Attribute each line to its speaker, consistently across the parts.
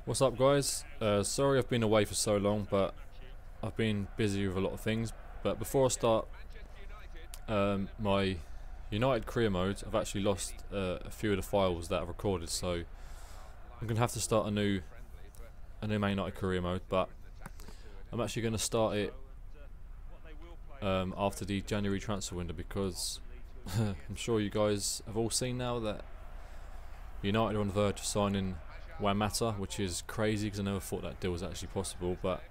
Speaker 1: What's up, guys? Sorry I've been away for so long, but I've been busy with a lot of things. But before I start my United career mode, I've actually lost a few of the files that I've recorded, so I'm gonna have to start a new Man United career mode. But I'm actually gonna start it after the January transfer window, because I'm sure you guys have all seen now that United are on the verge of signing Juan Mata, which is crazy because I never thought that deal was actually possible. But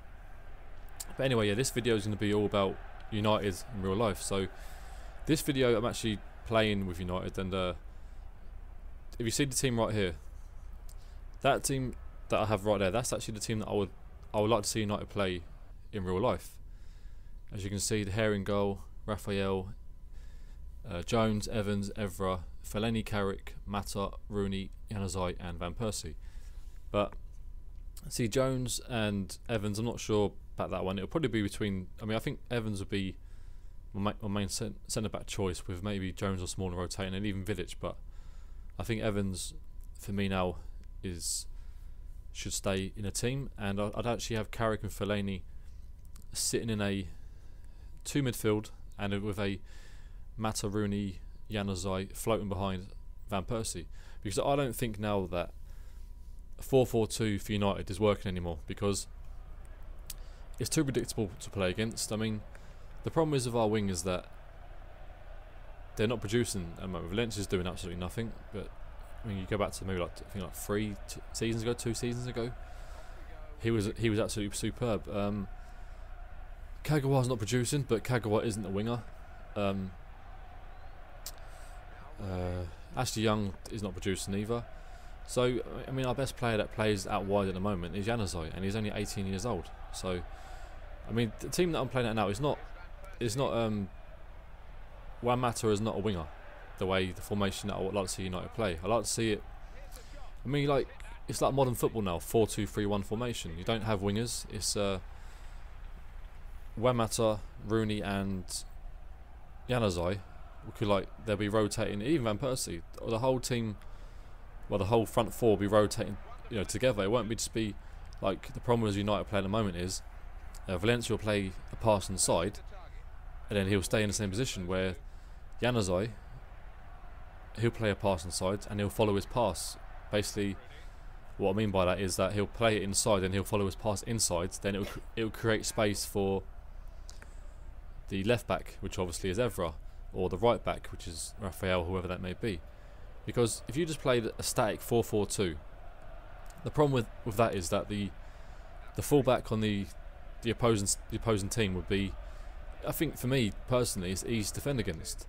Speaker 1: anyway, yeah, this video is going to be all about United in real life. So this video I'm actually playing with United, and if you see the team right here, that team that I have right there, that's actually the team that I would like to see United play in real life. As you can see, the hair in goal: Raphael, Jones, Evans, Evra, Fellaini, Carrick, Mata, Rooney, Januzaj and Van Persie. But see, Jones and Evans, I'm not sure about that one. It'll probably be between, I think Evans would be my main centre back choice, with maybe Jones or Smalling rotating, and even Vidic. But I think Evans for me now should stay in a team, and I'd actually have Carrick and Fellaini sitting in a two midfield, and with a Mata, Rooney, Januzaj floating behind Van Persie, because I don't think now that 4-4-2 for United is working anymore, because it's too predictable to play against. I mean, the problem is with our wing is that they're not producing at the moment. Valencia's doing absolutely nothing. But I mean, you go back to maybe like 2 seasons ago, he was absolutely superb. Kagawa's not producing, but Kagawa isn't a winger. Ashley Young is not producing either. So I mean, our best player that plays out wide at the moment is Januzaj, and he's only 18 years old. So I mean, the team that I'm playing at now is not Juan Mata is not a winger, the way the formation that I would like to see United play. I like to see it, I mean, like, it's like modern football now, 4-2-3-1 formation. You don't have wingers. It's Juan Mata, Rooney and Januzaj. They'll be rotating, even Van Persie, or the whole team. Well, the whole front four will be rotating, together. It won't just be like the problem with United play at the moment is Valencia will play a pass inside, and then he'll stay in the same position, where Januzaj, he'll play a pass inside and he'll follow his pass. Basically, what I mean by that is that he'll play it inside and he'll follow his pass inside. Then it'll create space for the left back, which obviously is Evra, or the right back, which is Raphael, whoever that may be. Because if you just played a static 4-4-2, the problem with that is that the fullback on the opposing team would be, I think for me personally, it's easy to defend against.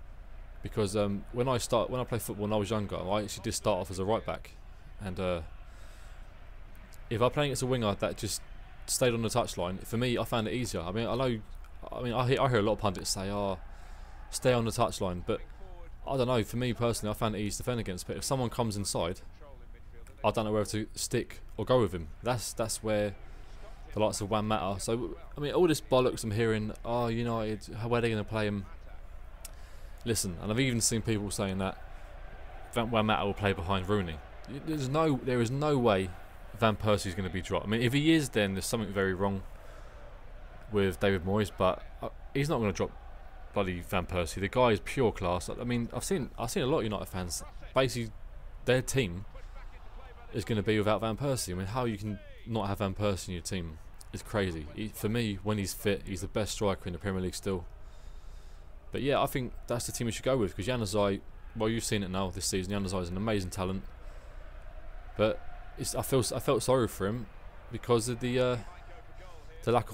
Speaker 1: Because when I played football when I was younger, I actually did start off as a right back, and if I'm playing against a winger that just stayed on the touchline, for me I found it easier. I hear a lot of pundits say, "Oh, stay on the touchline," but I don't know. For me personally, I found it easy to defend against. But if someone comes inside, I don't know whether to stick or go with him. That's where the likes of Juan Mata. So I mean, all this bollocks I'm hearing, "Oh, United, where are they going to play him?" Listen, and I've even seen people saying that Juan Mata will play behind Rooney. There is no way Van Persie is going to be dropped. I mean, if he is, then there's something very wrong with David Moyes. But he's not going to drop bloody Van Persie. The guy is pure class. I mean, I've seen a lot of United fans, basically their team is going to be without Van Persie. I mean, how you can not have Van Persie in your team is crazy. For me, when he's fit, he's the best striker in the Premier League still. But yeah, I think that's the team we should go with, because Januzaj, well, you've seen it now this season. Januzaj is an amazing talent, but I felt sorry for him because of the lack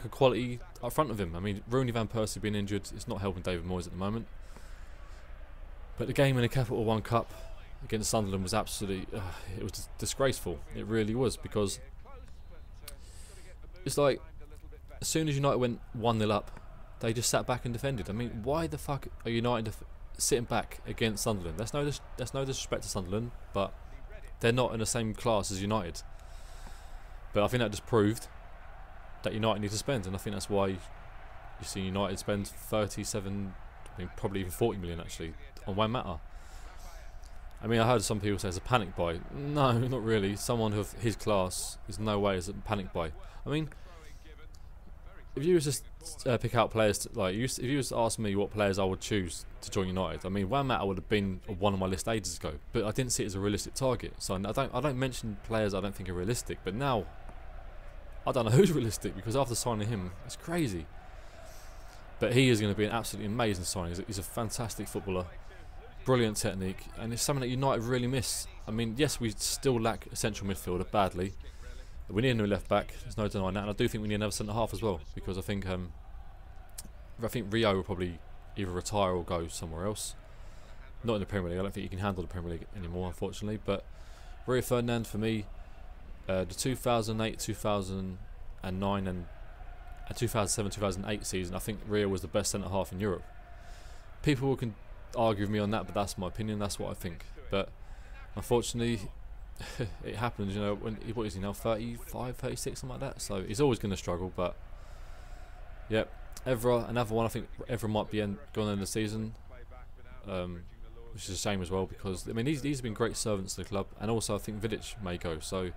Speaker 1: of quality up front of him. I mean, Rooney, Van Persie being injured, it's not helping David Moyes at the moment. But the game in the Capital One Cup against Sunderland was absolutely, it was disgraceful. It really was, because it's like, as soon as United went 1-0 up, they just sat back and defended. I mean, why the fuck are United sitting back against Sunderland? That's no disrespect to Sunderland, but they're not in the same class as United. But I think that just proved that United need to spend, and I think that's why you see United spend 37, I mean, probably even 40 million actually on Juan Mata. I mean, I heard some people say it's a panic buy. No, not really. Someone of his class is no way is a panic buy. I mean, if you was just pick out players, if you was to ask me what players I would choose to join United, I mean, Juan Mata would have been one on my list ages ago, but I didn't see it as a realistic target. So I don't mention players I don't think are realistic. But now, I don't know who's realistic, because after signing him, it's crazy. But he is going to be an absolutely amazing signing. He's a fantastic footballer, brilliant technique, and it's something that United really miss. I mean, yes, we still lack a central midfielder badly. We need a new left back. There's no denying that, and I do think we need another centre half as well, because I think Rio will probably either retire or go somewhere else. Not in the Premier League. I don't think he can handle the Premier League anymore, unfortunately. But Rio Ferdinand for me, the 2008, 2009, and 2007, 2008 season, I think Rio was the best centre half in Europe. People can argue with me on that, but that's my opinion. That's what I think. But unfortunately, it happens, you know. What is he now, 35, 36, something like that? So he's always going to struggle. But yeah, Evra, another one. I think Evra might be gone in the season, which is a shame as well, because I mean these have been great servants to the club, and also I think Vidic may go. So,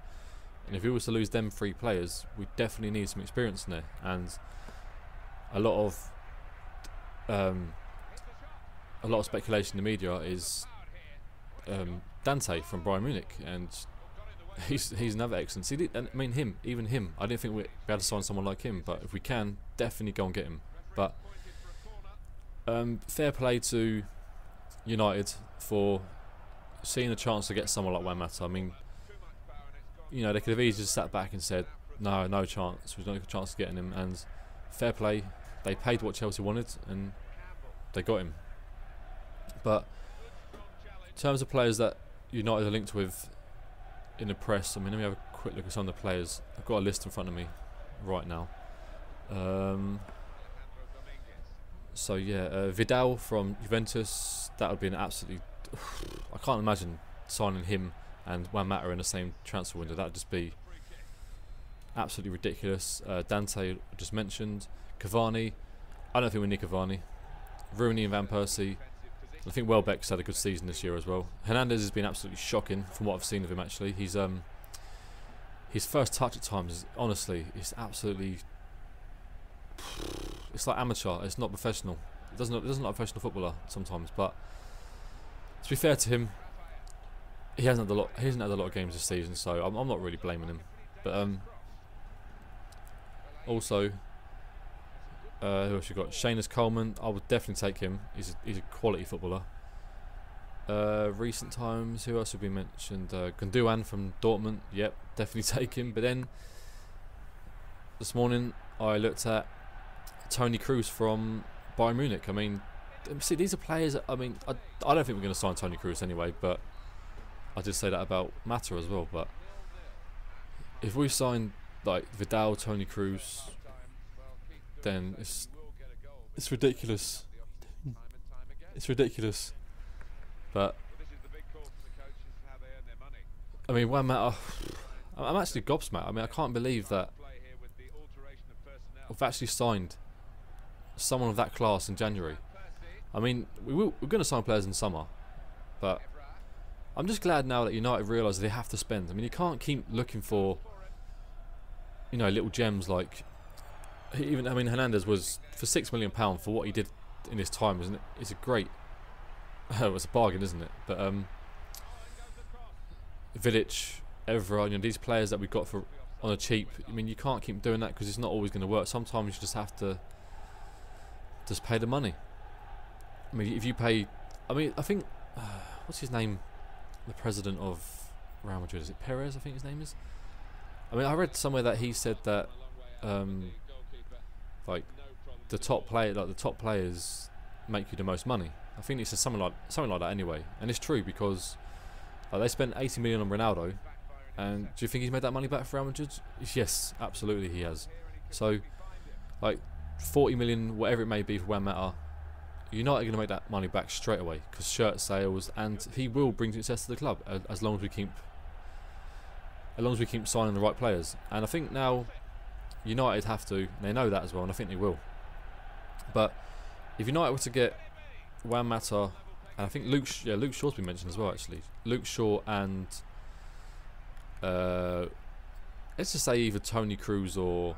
Speaker 1: and if we was to lose them 3 players, we definitely need some experience in there, and a lot of speculation in the media is Dante from Bayern Munich, and he's another excellent. See, I mean even him. I didn't think we'd be able to sign someone like him, but if we can, definitely go and get him. But fair play to United for seeing a chance to get someone like Juan Mata. I mean, you know, they could have easily just sat back and said, no chance. There's no chance of getting him. And fair play, they paid what Chelsea wanted, and they got him. But in terms of players that United are linked with in the press, I mean, let me have a quick look at some of the players. I've got a list in front of me right now. So yeah, Vidal from Juventus, that would be an absolutely... I can't imagine signing him and Juan Mata in the same transfer window. That would just be absolutely ridiculous. Dante, just mentioned. Cavani, I don't think we need Cavani. Rooney and Van Persie. I think Welbeck's had a good season this year as well. Hernandez has been absolutely shocking from what I've seen of him. Actually, he's his first touch at times is, honestly, it's absolutely, it's like amateur. It's not professional. It doesn't look like a professional footballer sometimes. But to be fair to him, he hasn't had a lot of games this season, so I'm not really blaming him. But also, who else you got? Seamus Coleman. I would definitely take him. He's a quality footballer. Recent times, who else have we mentioned? Gundogan from Dortmund. Yep, definitely take him. But then this morning I looked at Toni Kroos from Bayern Munich. I mean, see, these are players that, I mean, I don't think we're going to sign Toni Kroos anyway, but I did say that about Mata as well. But if we sign like Vidal, Toni Kroos, then it's ridiculous. It's ridiculous. But I mean, Juan Mata, I'm actually gobsmacked. I mean, I can't believe that we've actually signed someone of that class in January. I mean, we're going to sign players in summer, but I'm just glad now that United realise they have to spend. I mean, you can't keep looking for, you know, little gems like. Even, I mean, Hernandez was for £6 million for what he did in his time, isn't it? It's a great. It's a bargain, isn't it? But Vidic, Evra, you know, these players that we got for on a cheap. I mean, you can't keep doing that because it's not always going to work. Sometimes you just have to just pay the money. I mean, if you pay, I mean, I think what's his name? The president of Real Madrid, is it Perez? I think his name is. I mean, I read somewhere that he said that. Like the top players make you the most money. I think it's something like that anyway, and it's true because they spent 80 million on Ronaldo, and do you think he's made that money back for Real Madrid? Yes, absolutely he has. So, like 40 million, whatever it may be for Juan Mata, United are going to make that money back straight away because shirt sales, and he will bring success to the club as long as we keep signing the right players. And I think now United have to, and they know that as well, and I think they will. But if United were to get Juan Mata And I think Luke Shaw's been mentioned as well. Actually, Luke Shaw and let's just say either Tony Cruz or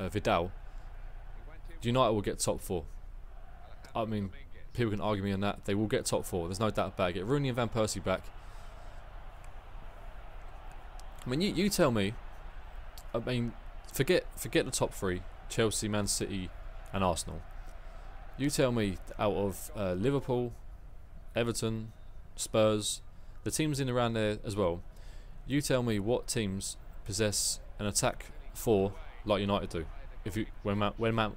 Speaker 1: Vidal. United will get top 4. I mean, people can argue me on that. They will get top 4. There's no doubt about it. Get Rooney and Van Persie back. I mean, you tell me. I mean, forget the top 3: Chelsea, Man City, and Arsenal. You tell me, out of Liverpool, Everton, Spurs, the teams in around there as well. You tell me what teams possess an attack 4 like United do. If you when Juan Mata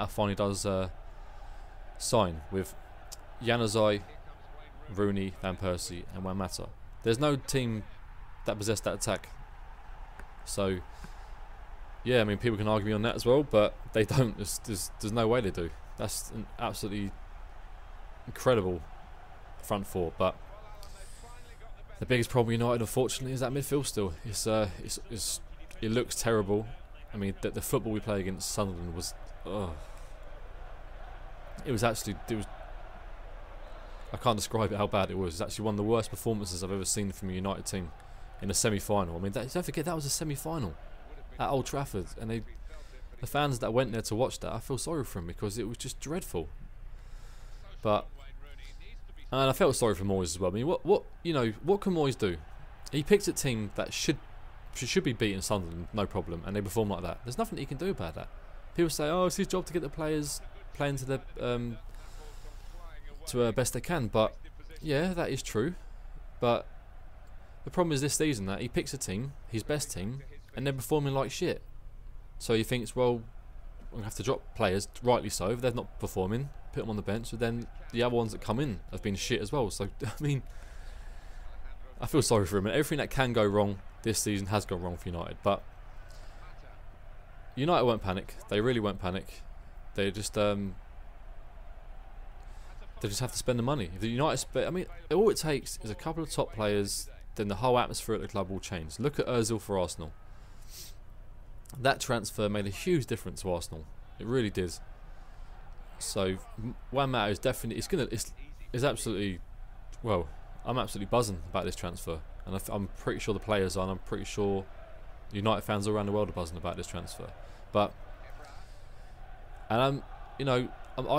Speaker 1: finally does sign with Januzaj, Rooney, Van Persie, and Juan Mata. There's no team that possess that attack. So, yeah, I mean, people can argue me on that as well, but they don't. There's no way they do. That's an absolutely incredible front 4. But the biggest problem with United, unfortunately, is that midfield still. It looks terrible. I mean, the football we play against Sunderland was... It was I can't describe it how bad it was. It's actually one of the worst performances I've ever seen from a United team in a semi-final. I mean, don't forget, that was a semi-final at Old Trafford. And the fans that went there to watch that, I feel sorry for them because it was just dreadful. But... And I felt sorry for Moyes as well. I mean, what can Moyes do? He picked a team that should be beating Sunderland, no problem, and they perform like that. There's nothing he can do about that. People say, "Oh, it's his job to get the players playing to their best they can." But yeah, that is true. But the problem is this season that he picks a team, his best team, and they're performing like shit. So he thinks, well, we have to drop players, rightly so. If they're not performing, put them on the bench. But then the other ones that come in have been shit as well. So I mean, I feel sorry for him, and everything that can go wrong this season has gone wrong for United. But United won't panic. They really won't panic. They just have to spend the money. If the United I mean, all it takes is a couple of top players, then the whole atmosphere at the club will change. Look at Ozil for Arsenal. That transfer made a huge difference to Arsenal. It really did. So Juan Mata is definitely it's absolutely, well, I'm absolutely buzzing about this transfer, and I'm pretty sure the players are, and I'm pretty sure United fans all around the world are buzzing about this transfer. But I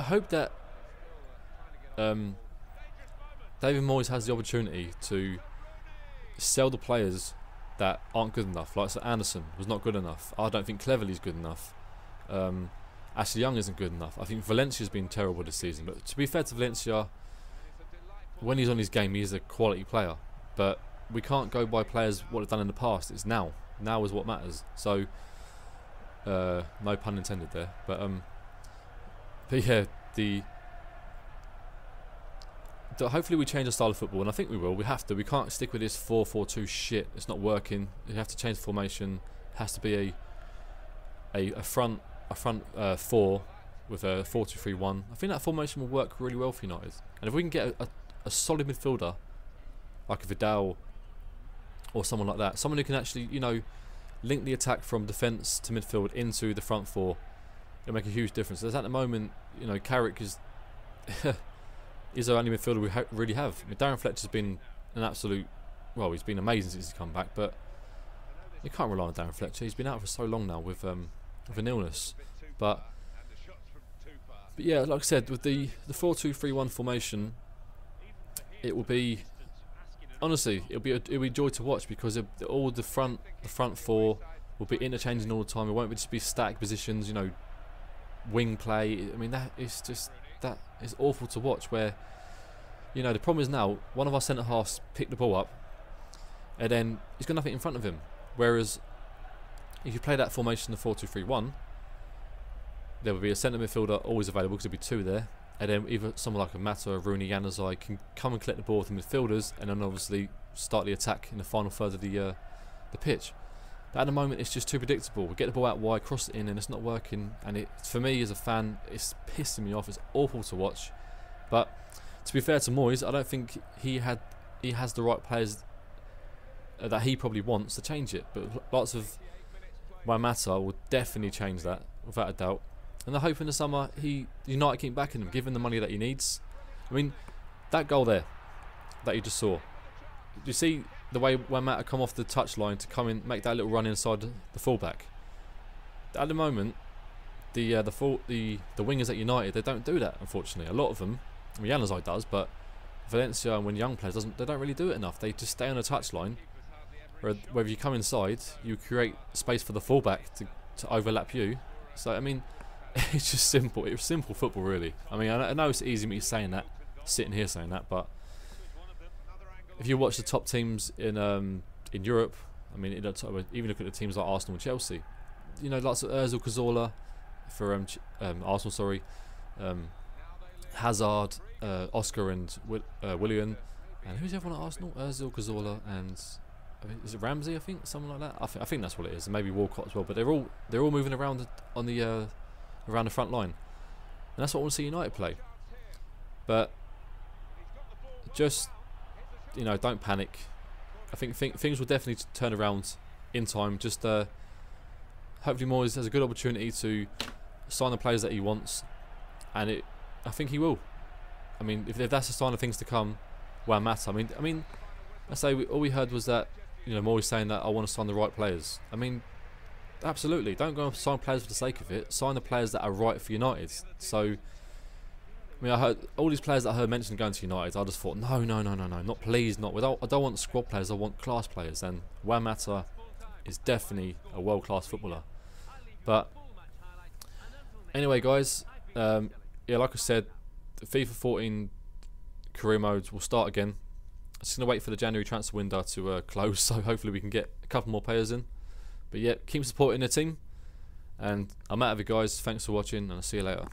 Speaker 1: hope that David Moyes has the opportunity to sell the players that aren't good enough. Like, so Anderson was not good enough. I don't think Cleverley's good enough. Ashley Young isn't good enough. I think Valencia's been terrible this season. But to be fair to Valencia, when he's on his game, he's a quality player. But we can't go by players what they've done in the past. It's now. Now is what matters. So, no pun intended there. But yeah, hopefully we change the style of football, and I think we will. We have to. We can't stick with this 4-4-2 shit. It's not working. You have to change the formation. It has to be a front 4 with a 4-2-3-1. I think that formation will work really well for United. And if we can get a solid midfielder like a Vidal or someone like that, someone who can actually, link the attack from defence to midfield into the front 4, it'll make a huge difference. As at the moment, Carrick is is our only midfielder we really have. I mean, Darren Fletcher's been an absolute, well, he's been amazing since he's come back, but you can't rely on Darren Fletcher. He's been out for so long now with an illness. But yeah, like I said, with the 4-2-3-1 formation, it will be, honestly, it'll be a joy to watch, because all the front 4 will be interchanging all the time. It won't just be static positions, wing play. I mean, that is awful to watch. Where the problem is now, one of our centre halves picked the ball up, and then he's got nothing in front of him. Whereas if you play that formation, the 4-2-3-1, there will be a centre midfielder always available, because there'll be 2 there, and then either someone like a Mata or Rooney, Januzaj can come and collect the ball from midfielders, and then obviously start the attack in the final third of the pitch. But at the moment, it's just too predictable. We get the ball out wide, cross it in, and it's not working. And for me as a fan, it's pissing me off. It's awful to watch. But to be fair to Moyes, I don't think he has the right players that he probably wants to change it. But lots of Juan Mata will definitely change that, without a doubt. And I hope in the summer United keep backing him, give him the money that he needs. I mean, that goal there that you just saw. Do you see the way when Matt come off the touchline to come in, make that little run inside the fullback? At the moment, the wingers at United, they don't do that, unfortunately. A lot of them, I mean, Januzaj does, but Valencia and when young players they don't really do it enough. They just stay on the touchline. Whether you come inside, you create space for the fullback to overlap you. So I mean, it's just simple. It's simple football, really. I mean, I know it's easy me saying that, sitting here saying that, but if you watch the top teams in Europe, I mean, even look at the teams like Arsenal and Chelsea. You know, lots of Ozil, Cazorla for Arsenal, sorry, Hazard, Oscar and Willian, and who's the other one at Arsenal? Ozil, Cazorla, and is it Ramsey? I think something like that. I think that's what it is. And maybe Walcott as well. But they're all moving around on the around the front line, and that's what I want to see United play. But just, you know, don't panic. I think things will definitely turn around in time. Just hopefully Moyes has a good opportunity to sign the players that he wants, and I think he will. I mean, if that's a sign of things to come, well, matter. I mean, I say all we heard was that, you know, Moyes saying that I want to sign the right players. I mean, absolutely. Don't go and sign players for the sake of it. Sign the players that are right for United. So, I mean, I heard all these players that I heard mentioned going to United. I just thought, no, not please, not without. I don't want squad players. I want class players. And Juan Mata is definitely a world-class footballer. But anyway, guys, yeah, like I said, the FIFA 14 career modes will start again. I'm just going to wait for the January transfer window to close, so hopefully we can get a couple more players in. But yeah, keep supporting the team, and I'm out of it, guys. Thanks for watching, and I'll see you later.